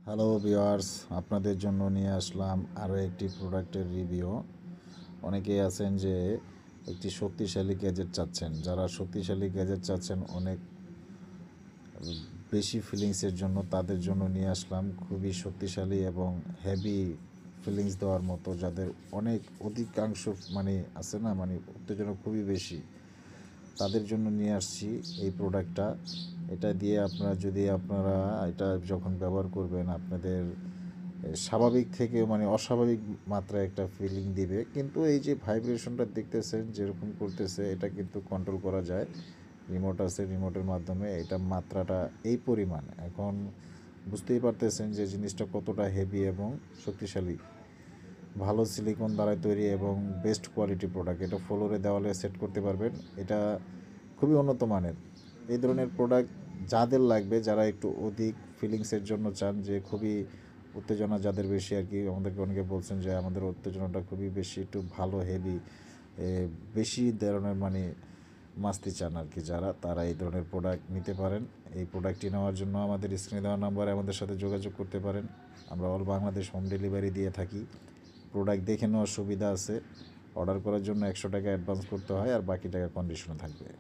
Hello viewers, আপনাদের জন্য নিয়ে আসলাম আরও একটি প্রোডাক্টের রিভিউ। অনেকেই আছেন যে একটি শক্তিশালী গ্যাজেট চাচ্ছেন। যারা শক্তিশালী গ্যাজেট চাচ্ছেন অনেক বেশি ফিলিংসের জন্য, তাদের জন্য নিয়ে আসলাম খুবই শক্তিশালী এবং হেভি ফিলিংস দেওয়ার মতো, যাদের অনেক অধিকাংশ আছে না, উত্তেজনা খুবই বেশি, তাদের জন্য নিয়ে আসছি এই প্রোডাক্টটা। এটা দিয়ে আপনারা এটা যখন ব্যবহার করবেন, আপনাদের স্বাভাবিক থেকে অস্বাভাবিক মাত্রায় একটা ফিলিং দিবে। কিন্তু এই যে ভাইব্রেশনটা দেখতেছেন যেরকম করতেছে, এটা কিন্তু কন্ট্রোল করা যায়। রিমোট আছে, রিমোটের মাধ্যমে এটা মাত্রাটা এই পরিমাণ। এখন বুঝতেই পারতেছেন যে জিনিসটা কতটা হেভি এবং শক্তিশালী। ভালো সিলিকন দ্বারা তৈরি এবং বেস্ট কোয়ালিটি প্রোডাক্ট। এটা ফ্লোরে দেওয়ালে সেট করতে পারবেন। এটা খুবই উন্নত মানের। এই ধরনের প্রোডাক্ট যাদের লাগবে, যারা একটু অধিক ফিলিংসের জন্য চান, যে খুবই উত্তেজনা যাদের বেশি আর কি, আমাদেরকে অনেকে বলছেন যে আমাদের উত্তেজনাটা খুবই বেশি, একটু ভালো হেভি বেশি ধরনের মাস্তি চান আর কি, তারা এই ধরনের প্রোডাক্ট নিতে পারেন। এই প্রোডাক্টটি নেওয়ার জন্য আমাদের স্ক্রিনে দেওয়া নাম্বারে আমাদের সাথে যোগাযোগ করতে পারেন। আমরা অল বাংলাদেশ হোম ডেলিভারি দিয়ে থাকি। প্রোডাক্ট দেখে নেওয়ার সুবিধা আছে। অর্ডার করার জন্য 100 টাকা অ্যাডভান্স করতে হয়, আর বাকি টাকা কন্ডিশনে থাকবে।